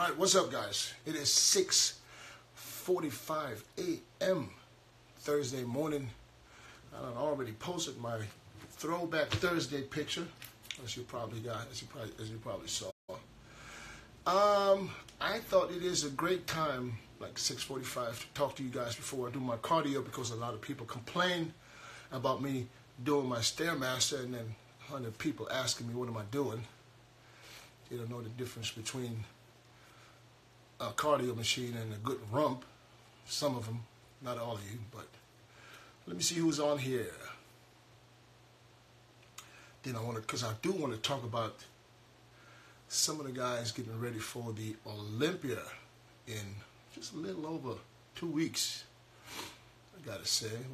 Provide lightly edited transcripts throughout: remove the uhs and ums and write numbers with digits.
All right, what's up, guys? It is 6:45 a.m. Thursday morning. I already posted my Throwback Thursday picture, as you probably saw. I thought it is a great time, like 6:45, to talk to you guys before I do my cardio, because a lot of people complain about me doing my Stairmaster, and then 100 people asking me what am I doing. They don't know the difference between a cardio machine and a good rump. Some of them, not all of you, but let me see who's on here. Then because I do want to talk about some of the guys getting ready for the Olympia in just a little over 2 weeks. I gotta say,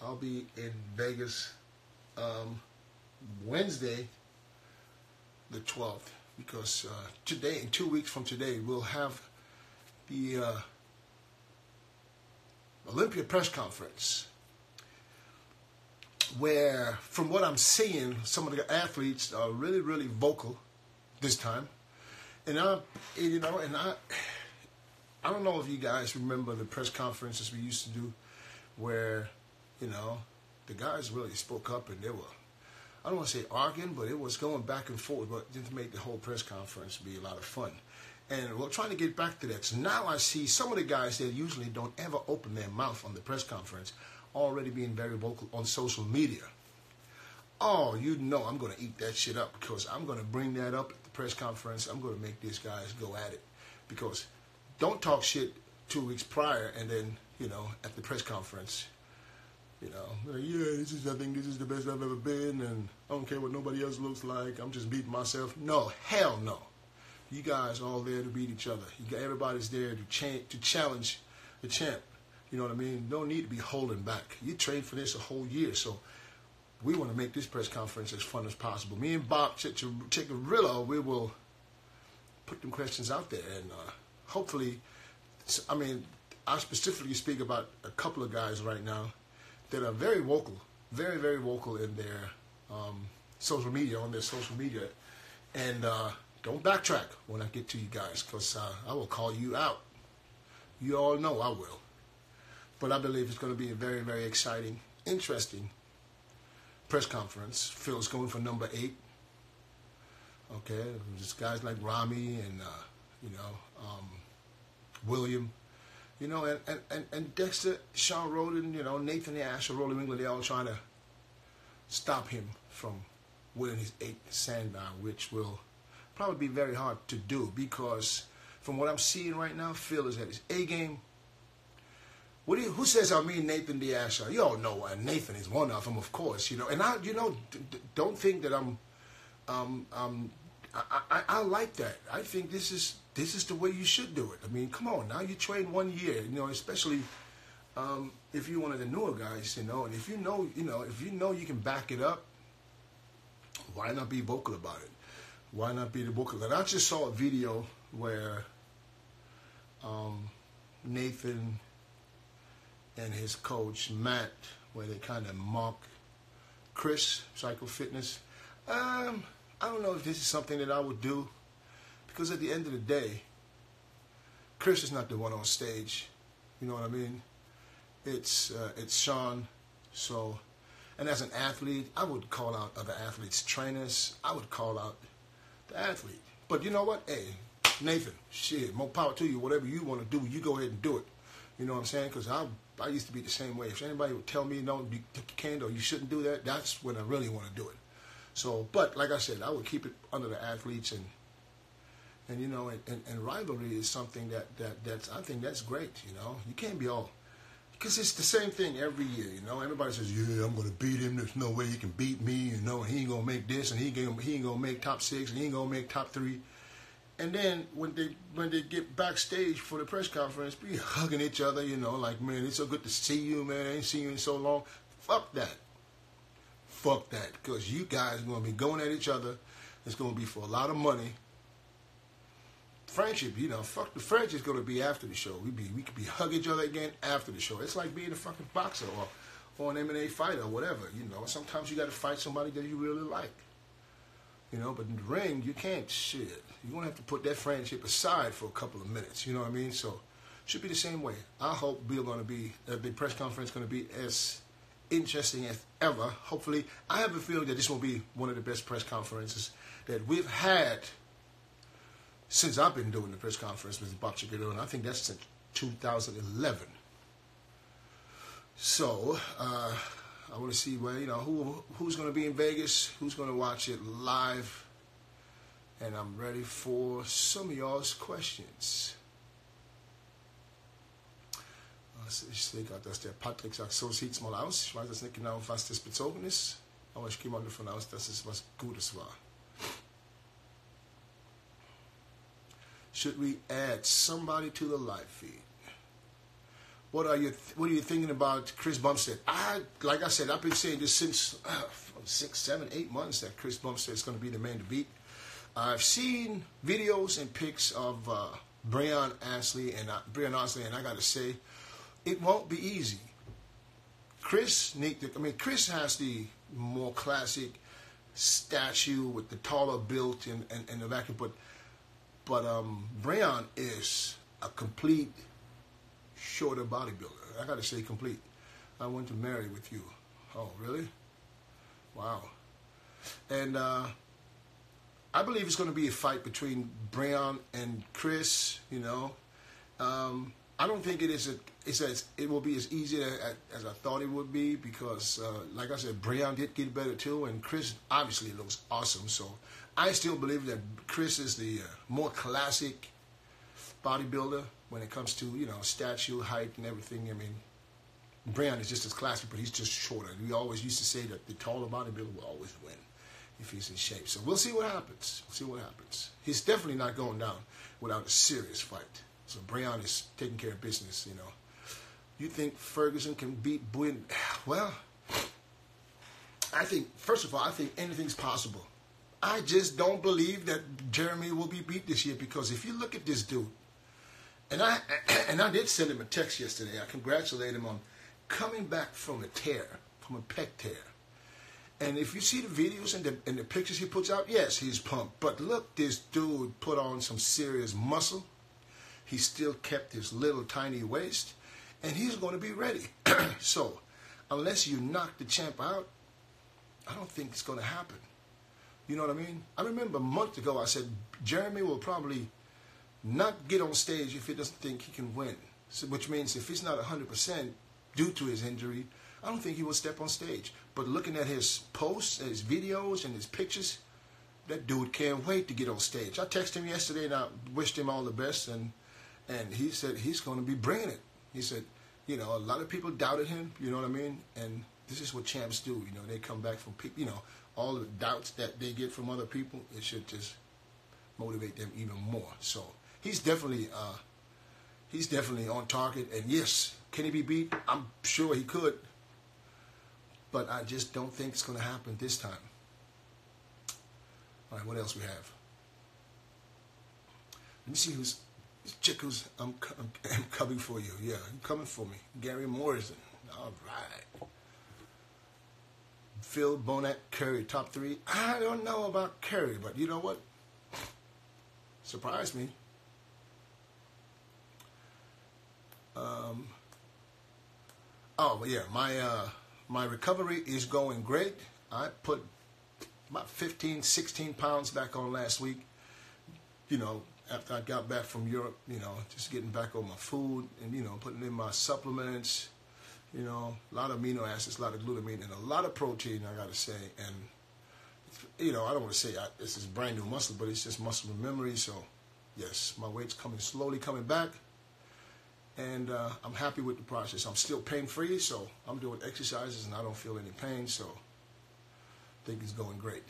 I'll be in Vegas Wednesday, the 12th, because today, in 2 weeks from today, we'll have the Olympia press conference, where, from what I'm seeing, some of the athletes are really, really vocal this time. And I don't know if you guys remember the press conferences we used to do, where, the guys really spoke up, and they were, I don't want to say arguing, but it was going back and forth, but to make the whole press conference be a lot of fun. And we're trying to get back to that. So now I see some of the guys that usually don't ever open their mouth on the press conference already being very vocal on social media. Oh, I'm going to eat that shit up, because I'm going to bring that up at the press conference. I'm going to make these guys go at it, because don't talk shit 2 weeks prior and then, at the press conference, I think this is the best I've ever been, and I don't care what nobody else looks like. I'm just beating myself. No, hell no. You guys are all there to beat each other. Everybody's there to challenge the champ. You know what I mean? No need to be holding back. You trained for this a whole year, so we want to make this press conference as fun as possible. Me and Bob Chickarillo, we will put them questions out there, and hopefully, I specifically speak about a couple of guys right now that are very vocal, very, very vocal in their social media, and don't backtrack when I get to you guys, because I will call you out. You all know I will. But I believe it's going to be a very, very exciting, interesting press conference. Phil's going for number 8. Okay, there's guys like Rami and William, and Dexter, Sean Roden, Nathan the Asher, Rolling England, they all trying to stop him from winning his 8th Sandown, which will probably be very hard to do, because from what I'm seeing right now, Phil is at his A game. Who says I mean Nathan the Asher? You all know Nathan is one of them, of course, and don't think that I like that. I think this is the way you should do it. I mean, come on, now you train 1 year, especially if you're one of the newer guys, and if you know you can back it up, why not be vocal about it? Why not be the vocal? And I just saw a video where Nathan and his coach Matt, where they kind of mock Chris, Psycho Fitness. I don't know if this is something that I would do, because at the end of the day, Chris is not the one on stage. You know what I mean? It's Sean. So, and as an athlete, I would call out other athletes, trainers. I would call out the athlete. But you know what? Hey, Nathan, shit, more power to you. Whatever you want to do, you go ahead and do it. You know what I'm saying? Because I used to be the same way. If anybody would tell me, no, you can't or you shouldn't do that, that's when I really want to do it. So, but like I said, I would keep it under the athletes, and rivalry is something that's I think that's great. You can't be all, because it's the same thing every year. Everybody says, yeah, I'm gonna beat him. There's no way he can beat me. And he ain't gonna make this, and he ain't gonna make top 6, and he ain't gonna make top 3. And then when they get backstage for the press conference, be hugging each other, like, man, it's so good to see you, man. I ain't seen you in so long. Fuck that. Fuck that. Because you guys are going to be going at each other. It's going to be for a lot of money. Friendship, fuck the friendship's going to be after the show. We could be hugging each other again after the show. It's like being a fucking boxer or an MMA fighter or whatever, Sometimes you got to fight somebody that you really like. You know, but in the ring, you can't, shit. You're going to have to put that friendship aside for a couple of minutes. You know what I mean? So, should be the same way. I hope the press conference going to be as interesting as ever. Hopefully, I have a feeling that this will be one of the best press conferences that we've had since I've been doing the press conference with Bob Chikador, and I think that's since 2011. So, I want to see where, you know, who's going to be in Vegas, who's going to watch it live, and I'm ready for some of y'all's questions. Ich sehe gerade, dass der Patrick sagt, so sieht's mal aus. Ich weiß jetzt nicht genau, was das bezogen ist, aber ich gehe mal davon aus, dass es was Gutes war. Should we add somebody to the live feed? What are you thinking about Chris Bumstead? Like I said, I've been saying this since 6, 7, 8 months that Chris Bumstead is going to be the man to beat. I've seen videos and pics of Brian Ansley, and I got to say, it won't be easy. Chris has the more classic statue with the taller build and the vacuum, but Brian is a complete shorter bodybuilder. I gotta say, complete. I went to marry with you. Oh, really? Wow. And I believe it's going to be a fight between Brian and Chris. You know, I don't think it will be as easy as I thought it would be because, like I said, Brian did get better too, and Chris obviously looks awesome. So I still believe that Chris is the more classic bodybuilder when it comes to, you know, stature, height, and everything. I mean, Brian is just as classic, but he's just shorter. We always used to say that the taller bodybuilder will always win if he's in shape. So we'll see what happens. We'll see what happens. He's definitely not going down without a serious fight. So Brian is taking care of business, you know. You think Ferguson can beat Buin? Well, I think, first of all, I think anything's possible. I just don't believe that Jeremy will be beat this year because if you look at this dude, and I did send him a text yesterday. I congratulate him on coming back from a tear, from a pec tear. And if you see the videos and the pictures he puts out, yes, he's pumped. But look, this dude put on some serious muscle. He still kept his little tiny waist, and he's going to be ready. So, unless you knock the champ out, I don't think it's going to happen. You know what I mean? I remember a month ago I said Jeremy will probably not get on stage if he doesn't think he can win. So, which means if he's not 100% due to his injury, I don't think he will step on stage. But looking at his posts, his videos, and his pictures, that dude can't wait to get on stage. I texted him yesterday and I wished him all the best, and he said he's going to be bringing it. He said, you know, a lot of people doubted him, you know what I mean? And this is what champs do, you know, they come back from people, you know, all the doubts that they get from other people, it should just motivate them even more. So he's definitely on target, and yes, can he be beat? I'm sure he could, but I just don't think it's going to happen this time. All right, what else we have? Let me see who's chick who's I'm coming for you. Yeah, I'm coming for me. Gary Morrison. All right. Phil, Bonet, Curry, top 3. I don't know about Curry, but you know what? Surprised me. Yeah, my recovery is going great. I put about 15, 16 pounds back on last week. You know, after I got back from Europe, you know, just getting back on my food and, you know, putting in my supplements, you know, a lot of amino acids, a lot of glutamine, and a lot of protein, I got to say. And, you know, I don't want to say this is brand new muscle, but it's just muscle memory. So, yes, my weight's slowly coming back. And I'm happy with the process. I'm still pain-free, so I'm doing exercises and I don't feel any pain, so I think it's going great.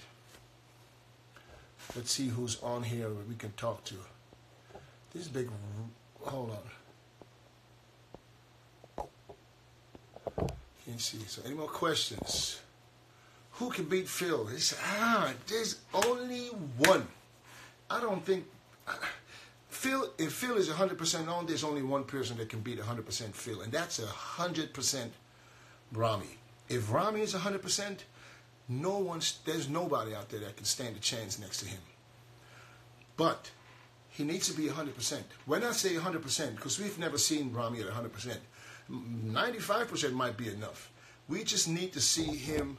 Let's see who's on here that we can talk to. This big, hold on. Can't see. So any more questions? Who can beat Phil? There's only one. I don't think... if Phil is 100% on, there's only one person that can beat 100% Phil, and that's 100% Rami. If Rami is 100%, There's nobody out there that can stand a chance next to him. But he needs to be 100%. When I say 100%, because we've never seen Ramy at 100%, 95% might be enough. We just need to see him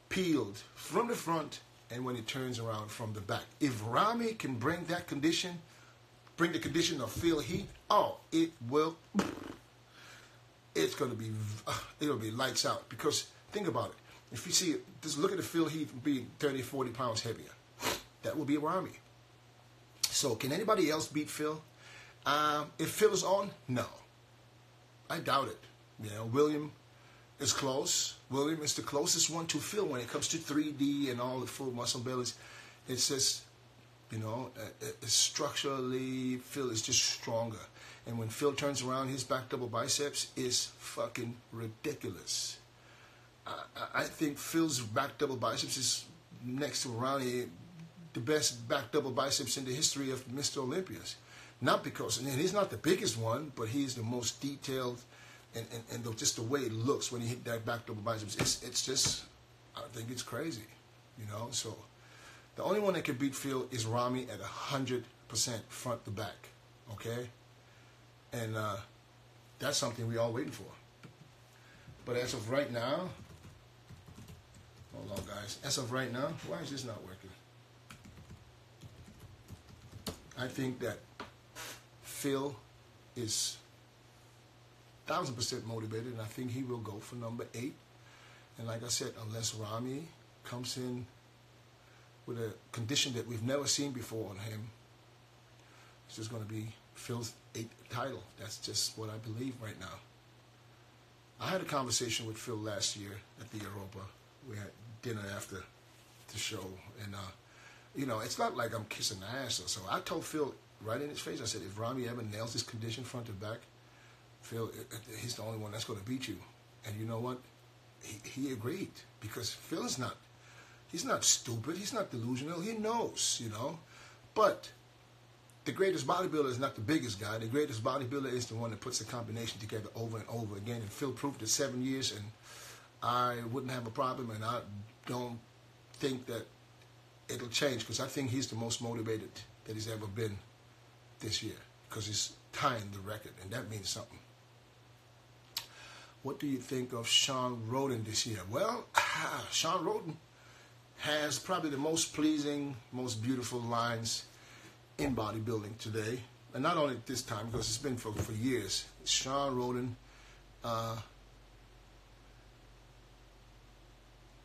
peeled from the front and when he turns around from the back. If Ramy can bring that condition, bring the condition of Phil Heath, it will. It's going to be, it'll be lights out. Because think about it. If you see it, just look at the Phil Heath being 30, 40 pounds heavier. That will be Ramy. So can anybody else beat Phil? If Phil is on, no. I doubt it. You know, William is close. William is the closest one to Phil when it comes to 3D and all the full muscle bellies. It's just, you know, structurally, Phil is just stronger. And when Phil turns around, his back double biceps is fucking ridiculous. I think Phil's back double biceps is next to Ronnie, the best back double biceps in the history of Mr. Olympias. Not because, and he's not the biggest one, but he's the most detailed, and just the way it looks when he hit that back double biceps, it's just, I think it's crazy, you know. So the only one that can beat Phil is Ramy at 100% front to back, okay? And that's something we all waiting for. But as of right now, hold on guys, as of right now, why is this not working? I think that Phil is 1,000% motivated, and I think he will go for number 8. And like I said, unless Ramy comes in with a condition that we've never seen before on him, it's just going to be Phil's 8th title. That's just what I believe right now. I had a conversation with Phil last year at the Europa. We had dinner after the show, and you know, it's not like I'm kissing ass or so. I told Phil right in his face, I said, if Ramy ever nails this condition front to back, Phil, he's the only one that's going to beat you. And you know what? He agreed, because Phil is not, he's not stupid, he's not delusional, he knows, you know. But the greatest bodybuilder is not the biggest guy. The greatest bodybuilder is the one that puts the combination together over and over again. And Phil proved it 7 years, and I wouldn't have a problem, and I don't think that it'll change, because I think he's the most motivated that he's ever been this year, because he's tying the record, and that means something. What do you think of Shawn Rhoden this year? Well, Shawn Rhoden has probably the most pleasing, most beautiful lines in bodybuilding today, and not only this time, because it's been for years. Shawn Rhoden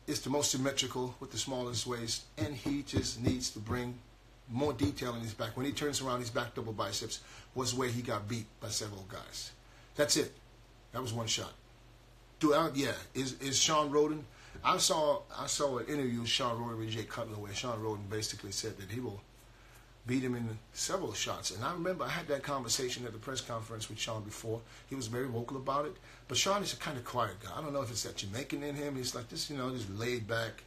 is the most symmetrical with the smallest waist, and he just needs to bring more detail in his back. When he turns around, his back double biceps was where he got beat by several guys. That's it. That was one shot. Is Shawn Rhoden? I saw an interview with Shawn Rhoden with Jay Cutler, where Shawn Rhoden basically said that he will beat him in several shots. And I remember I had that conversation at the press conference with Shawn before. He was very vocal about it. But Shawn is a kind of quiet guy. I don't know if it's that Jamaican in him. He's like this, you know, just laid back,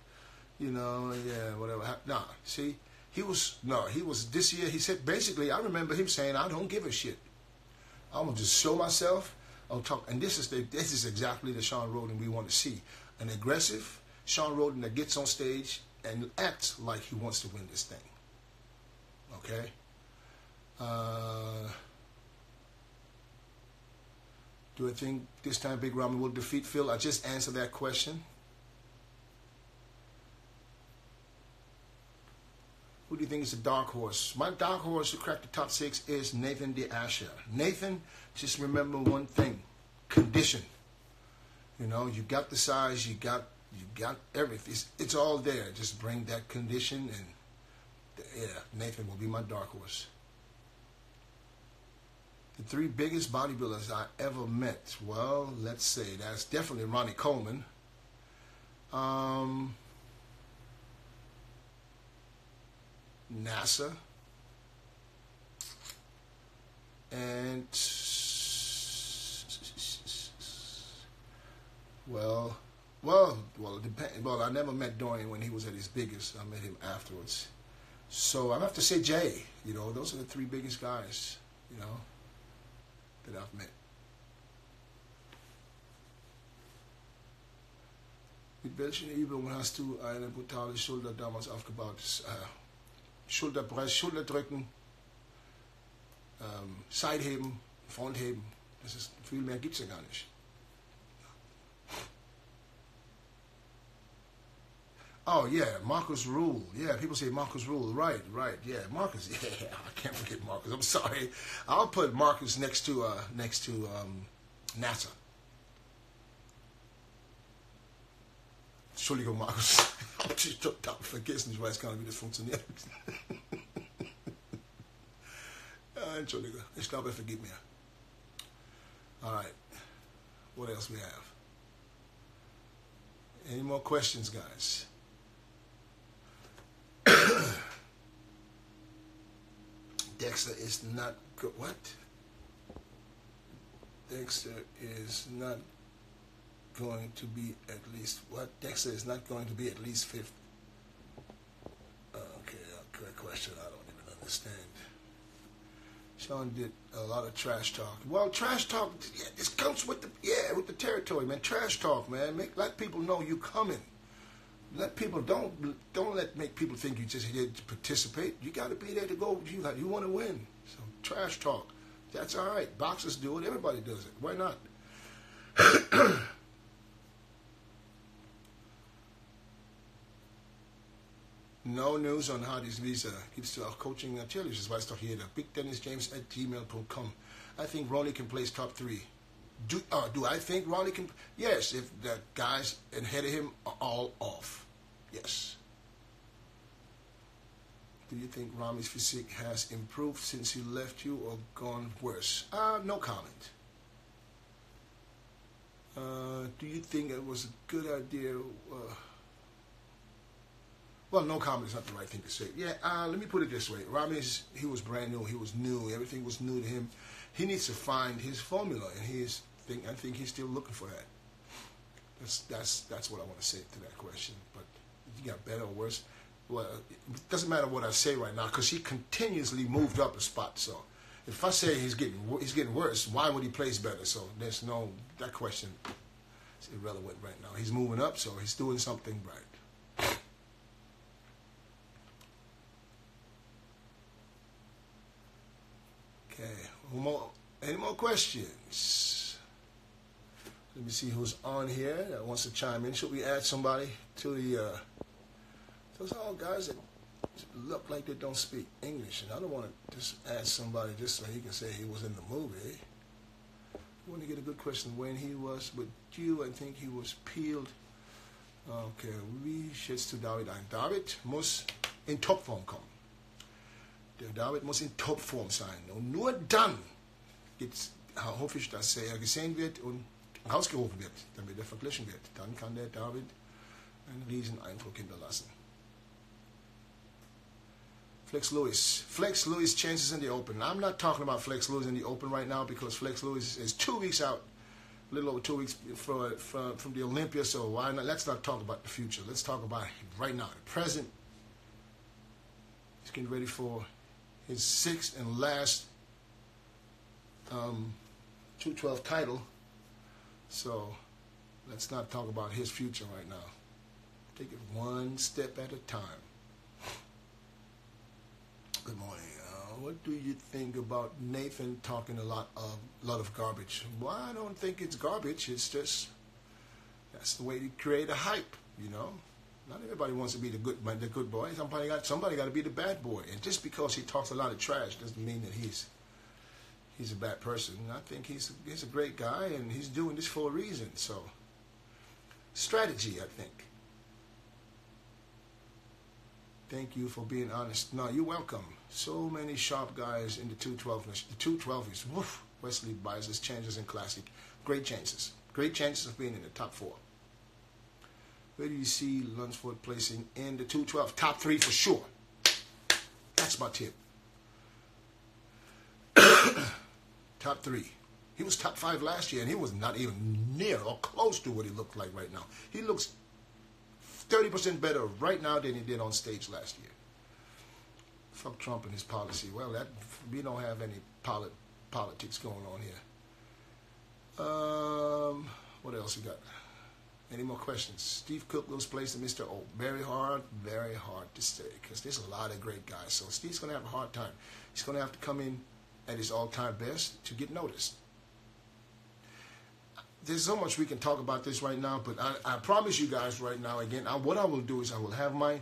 you know, yeah, whatever. Nah, see, he was this year, he said, basically, I remember him saying, I don't give a shit. I'm going to just show myself. I'll talk. And this is exactly the Shawn Rhoden we want to see. An aggressive Shawn Rhoden that gets on stage and acts like he wants to win this thing. Okay? Do I think this time Big Ramy will defeat Phil? I just answered that question. Who do you think is the dark horse? My dark horse to crack the top 6 is Nathan De Asher. Nathan, just remember one thing: condition. You know, you got the size, you got everything. It's all there. Just bring that condition, and yeah, Nathan will be my dark horse. The 3 biggest bodybuilders I ever met. Well, let's say that's definitely Ronnie Coleman. NASA, and it depends. Well, I never met Dorian when he was at his biggest. I met him afterwards. So I have to say Jay. You know, those are the 3 biggest guys, you know, that I've met. Mit welchen Übungen hast du eine brutale Schulter damals aufgebaut? Schulterpress, Schulterdrücken, Seitheben, Frontheben. Das ist, viel mehr gibt es ja gar nicht. Oh yeah, Marcus Rule. Yeah, people say Marcus Rule. Right. Yeah, Marcus. Yeah, I can't forget Marcus. I'm sorry. I'll put Marcus next to NASA. Entschuldigung, Markus. Ich total vergessen, ich weiß gar nicht, wie das funktioniert. Ja, Entschuldigung, ich glaube, er vergibt mir. Alright, what else we have? Any more questions, guys? Dexter is not good. What? Dexter is not going to be at least what? Dexter is not going to be at least fifth. Okay, great question. I don't even understand. Sean did a lot of trash talk. Well, trash talk, yeah, this comes with the territory, man. Trash talk, man. Let people know you coming. Let people make people think you just here to participate. You got to be there to go. You want to win. So trash talk, that's all right. Boxers do it. Everybody does it. Why not? No news on Hardy's visa. Gibst du auch Coaching? Natürlich, das weiß doch jeder. BigDennisJames@gmail.com. I think Ronnie can place top 3. Do I think Ronnie can? Yes, if the guys ahead of him are all off. Yes. Do you think Rami's physique has improved since he left you or gone worse? No comment. Do you think it was a good idea? Well, no comment is not the right thing to say. Yeah, let me put it this way. Rami, he was brand new. He was new. Everything was new to him. He needs to find his formula, and I think he's still looking for that. That's what I want to say to that question. But you got better or worse? Well, it doesn't matter what I say right now because he continuously moved up a spot. So if I say he's getting worse, why would he place better? So that question is irrelevant right now. He's moving up, so he's doing something right. Okay, any more questions? Let me see who's on here that wants to chime in. Should we add somebody to the... those are all guys that look like they don't speak English, and I don't want to just add somebody just so he can say he was in the movie. I want to get a good question. When he was with you, I think he was peeled. Okay, wie schätzt du David ein? David muss in Topform kommen. Der David muss in Topform sein. Und nur dann hoffe ich, dass er gesehen wird und rausgerufen wird, damit er verglichen wird. Dann kann der David einen riesen Eindruck hinterlassen. Flex Lewis chances in the Open. I'm not talking about Flex Lewis in the Open right now because Flex Lewis is 2 weeks out, a little over 2 weeks from the Olympia, so why not? Let's not talk about the future. Let's talk about right now, the present. He's getting ready for his 6th and last 212 title. So let's not talk about his future right now. Take it one step at a time. Good morning. What do you think about Nathan talking a lot of garbage? Well, I don't think it's garbage. It's just that's the way to create a hype, you know. Not everybody wants to be the good boy. Somebody got to be the bad boy. And just because he talks a lot of trash doesn't mean that he's a bad person. I think he's a great guy, and he's doing this for a reason. So, strategy, I think. Thank you for being honest. No, you're welcome. So many sharp guys in the 212. The 212 is woof. Wesley Bises chances in Classic. Great chances. Great chances of being in the top 4. Where do you see Lunsford placing in the 212? Top 3 for sure. That's my tip. Top 3. He was top 5 last year, and he was not even near or close to what he looked like right now. He looks 30% better right now than he did on stage last year. Fuck Trump and his policy. Well, we don't have any politics going on here. What else we got? Any more questions? Steve Cook goes place to Mr. O. Very hard to say because there's a lot of great guys. So Steve's going to have a hard time. He's going to have to come in at his all-time best to get noticed. There's so much we can talk about this right now, but I promise you guys right now, again, what I will do is I will have my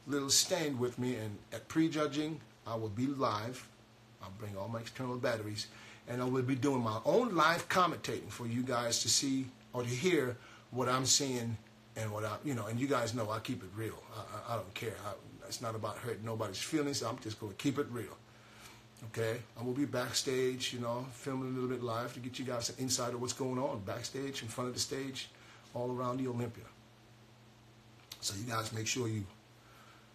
little stand with me, and at prejudging, I will be live. I'll bring all my external batteries, and I will be doing my own live commentating for you guys to see or to hear what I'm seeing and what and you guys know I keep it real. I don't care. It's not about hurting nobody's feelings. I'm just going to keep it real. Okay? I will be backstage, filming a little bit live to get you guys an insight of what's going on backstage, in front of the stage, all around the Olympia. So you guys make sure you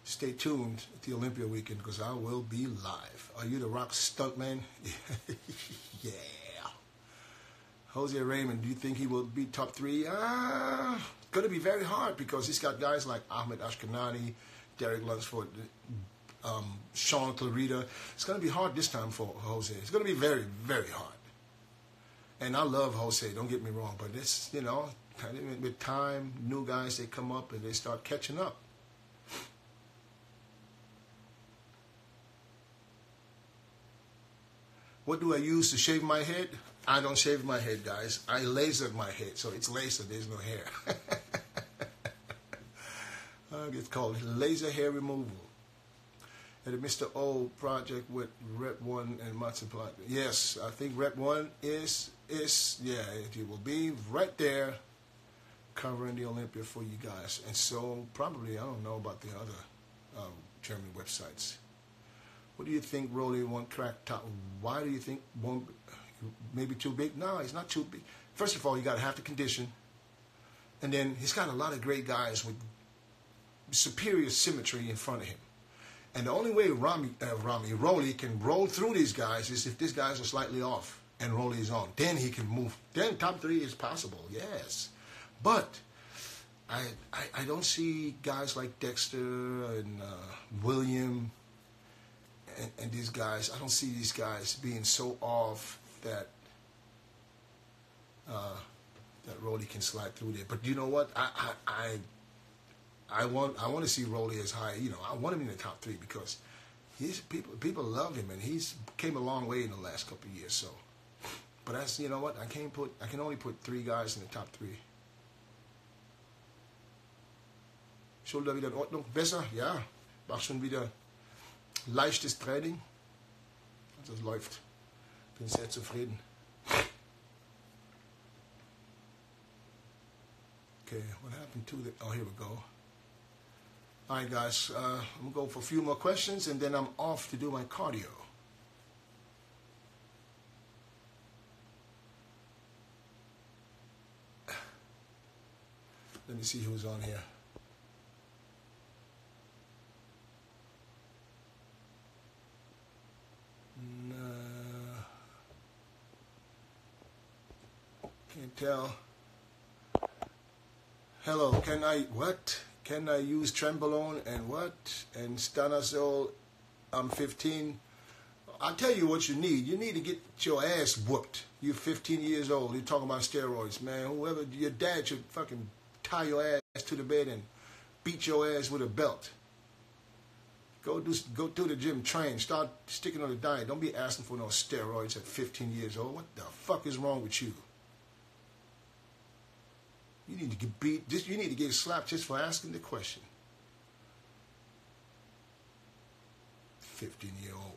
stay tuned at the Olympia weekend because I will be live. Are you the Rock stuntman? Yeah. Jose Raymond, do you think he will be top 3? Going to be very hard because he's got guys like Ahmed Ashkanani, Derek Lunsford, Sean Clarita. It's going to be hard this time for Jose. It's going to be very, very hard. And I love Jose, don't get me wrong, but it's, with time, new guys, they come up and they start catching up. What do I use to shave my head? I don't shave my head, guys. I lasered my head, so it's laser. There's no hair. It's called laser hair removal. At the Mr. O project with Rep 1 and Matson Plot. Yes, I think Rep 1 it will be right there covering the Olympia for you guys. And so probably, I don't know about the other German websites. What do you think Rolly won't crack top? Why do you think won't maybe too big? No, he's not too big. First of all, you got to have the condition. And then he's got a lot of great guys with superior symmetry in front of him. And the only way Rolly can roll through these guys is if these guys are slightly off and Rolly is on. Then he can move. Then top 3 is possible, yes. But I don't see guys like Dexter and William and these guys. I don't see these guys being so off that Rolly can slide through there. But you know what? I want to see Rolly as high. I want him in the top 3 because people love him and he's came a long way in the last couple of years. So, but that's what I can only put 3 guys in the top 3. Schulter wieder in Ordnung, besser, ja. War schon wieder leichtes Training. Also es läuft. Bin sehr zufrieden. Okay, what happened to the? Oh, here we go. All right, guys, I'm going to go for a few more questions, and then I'm off to do my cardio. Let me see who's on here. Can't tell. Hello, can I use Trenbolone and what? And Stanozol, I'm 15. I'll tell you what you need. You need to get your ass whooped. You're 15 years old. You're talking about steroids, man. Whoever, your dad should fucking tie your ass to the bed and beat your ass with a belt. Go to the gym, train, start sticking on the diet. Don't be asking for no steroids at 15 years old. What the fuck is wrong with you? You need to get beat. You need to get slapped just for asking the question. 15-year-old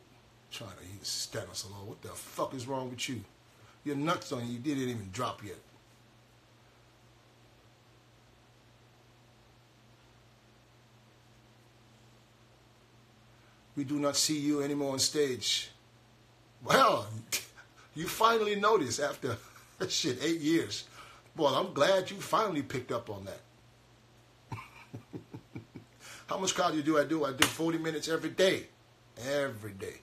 trying to use status alone. What the fuck is wrong with you? Your nuts on you didn't even drop yet. We do not see you anymore on stage. Well, you finally noticed after 8 years. Well, I'm glad you finally picked up on that. How much cardio do? I do 40 minutes every day. Every day.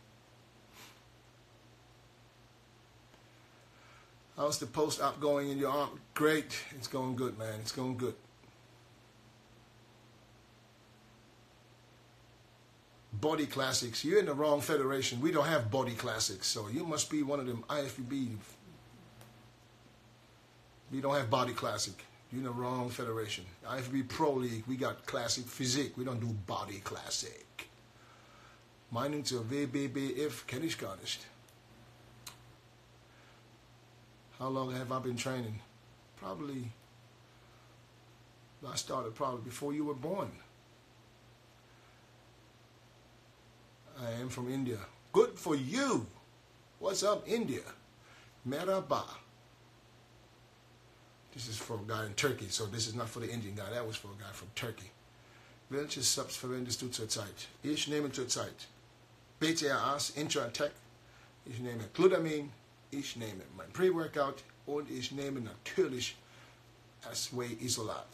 How's the post-op going in your arm? Great. It's going good, man. It's going good. Body Classics. You're in the wrong federation. We don't have Body Classics. So you must be one of them IFBB. We don't have Body Classic. You're in the wrong federation. IFBB Pro League, we got classic physique. We don't do body classic. Meinung zur WBBF kenne ich gar nicht. How long have I been training? Probably, I started probably before you were born. I am from India. Good for you. What's up, India? Merhaba. This is for a guy in Turkey, so this is not for the Indian guy. That was for a guy from Turkey. Welche Subs verwendest du zurzeit? Ich nehme zurzeit BCAAs, Intratec. Ich nehme Glutamin. Ich nehme mein Pre-Workout. Und ich nehme natürlich das Whey Isolat.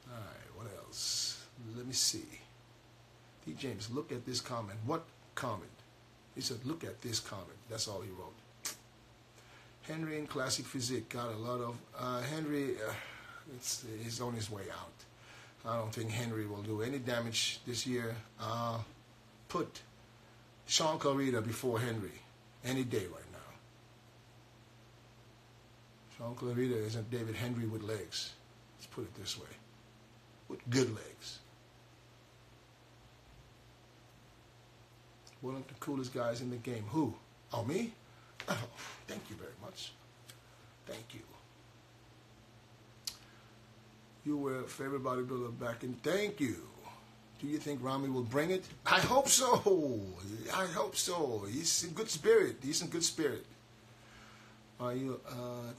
Alright, what else? Let me see. D. James, look at this comment. What comment? He said, look at this comment. That's all he wrote. Henry in Classic Physique got a lot of... Henry, he's on his way out. I don't think Henry will do any damage this year. Put Sean Clarita before Henry any day right now. Sean Clarita isn't David Henry with legs. Let's put it this way. With good legs. One of the coolest guys in the game. Who? Oh, me? Oh, thank you very much. Thank you. You were a favorite bodybuilder back in... Thank you. Do you think Ramy will bring it? I hope so. I hope so. He's in good spirit. He's in good spirit. Are you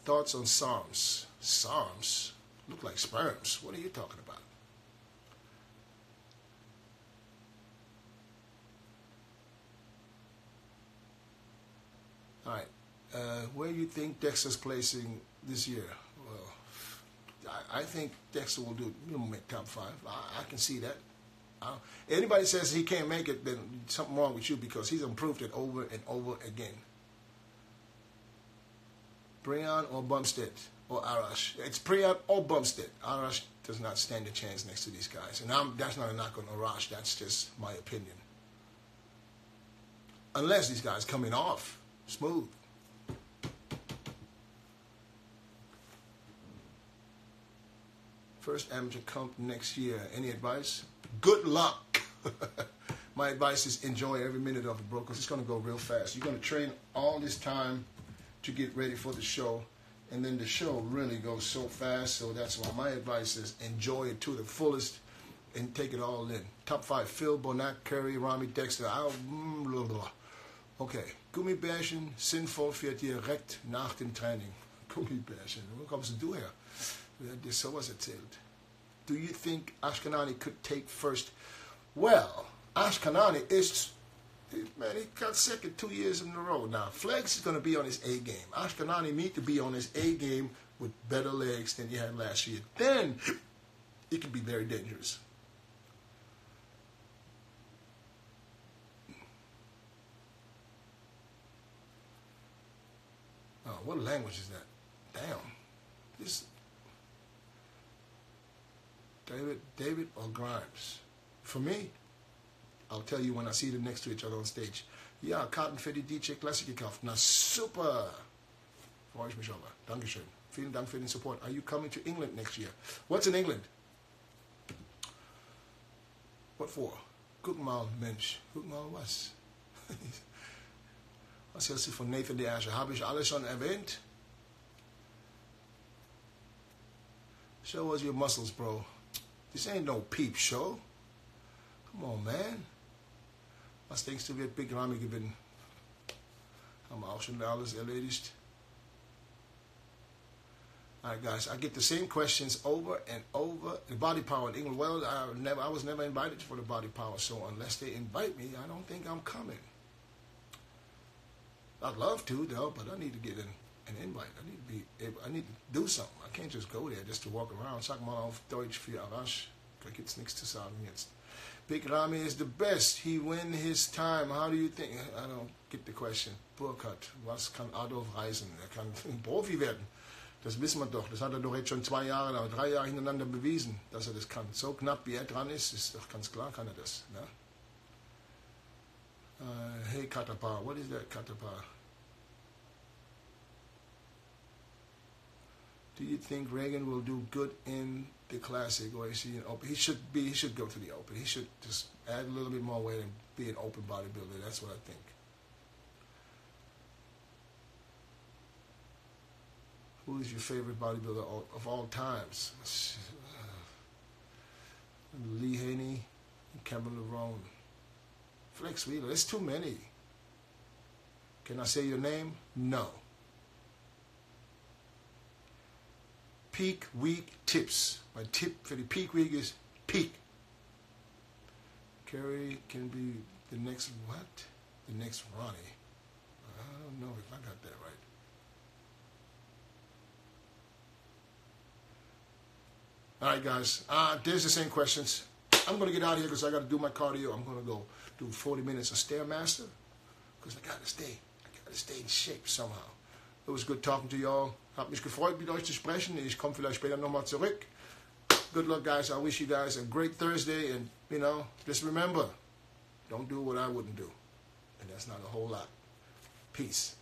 thoughts on SARMs? SARMs? Look like sperms. What are you talking about? All right. Where do you think Dexter's placing this year? Well, I think Dexter will do make top 5. I can see that. Anybody says he can't make it, then something wrong with you because he's improved it over and over again. Breon or Bumstead or Arash. It's Breon or Bumstead. Arash does not stand a chance next to these guys. And that's not a knock on Arash. That's just my opinion. Unless these guys coming off smooth. First amateur comp next year. Any advice? Good luck. My advice is enjoy every minute of it, bro, because it's going to go real fast. You're going to train all this time to get ready for the show, and then the show really goes so fast. So that's why my advice is enjoy it to the fullest and take it all in. Top 5, Phil, Bonac, Curry, Ramy, Dexter. Okay, Gummibärchen, sinnvoll für direkt nach dem Training. Gummibärchen, wo kommst du her? Wer hat dir sowas erzählt? Do you think Ashkanani could take first? Well, Ashkanani is, man, he got second 2 years in a row. Now, Flex is going to be on his A game. Ashkanani need to be on his A game with better legs than he had last year. Then, it can be very dangerous. Oh, what language is that? Damn. This... David or Grimes? For me, I'll tell you when I see them next to each other on stage. Ja, Karten für die DJ Classic gekauft. Na super! Freue ich mich aber. Dankeschön. Vielen Dank für den Support. Are you coming to England next year? What's in England? What for? Guck mal, Mensch. Guck mal was. Was hältst du von Nathan De Asher? Habe ich alles schon erwähnt? Show us your muscles, bro. This ain't no peep show. Come on, man. Was denkst du, wird Big Ramy gewinnen? Haben wir auch schon alles erledigt. Alright, guys, I get the same questions over and over. The body power in England. Well, I was never invited for the body power, so unless they invite me, I don't think I'm coming. I'd love to, though, but I need to get an invite. I need to do something. I can't just go there just to walk around. Sag mal auf Deutsch für Arash. Da gibt's nichts zu sagen jetzt. Big Ramy is the best. He win his time. How do you think? I don't get the question. Burkhardt, was kann Adolf Reisen? Er kann ein Profi werden. Das wissen wir doch. Das hat er doch jetzt schon 2 Jahre, 3 Jahre hintereinander bewiesen, dass er das kann. So knapp wie er dran ist doch ganz klar, kann er das. Ne? Hey Katapa, what is that Katapa? Do you think Reagan will do good in the Classic, or is he an open? He should go to the Open. He should just add a little bit more weight and be an open bodybuilder. That's what I think. Who is your favorite bodybuilder of all times? Lee Haney and Cameron Lerone. Flex Wheeler. There's too many. Can I say your name? No. Peak week tips. My tip for the peak week is peak. Kerry can be the next what? The next Ronnie. I don't know if I got that right. All right, guys. There's the same questions. I'm going to get out of here because I got to do my cardio. I'm going to go do 40 minutes of Stairmaster because I got to stay in shape somehow. It was good talking to y'all. Hat mich gefreut, mit euch zu sprechen. Ich komme vielleicht später nochmal zurück. Good luck, guys. I wish you guys a great Thursday. And, just remember, don't do what I wouldn't do. And that's not a whole lot. Peace.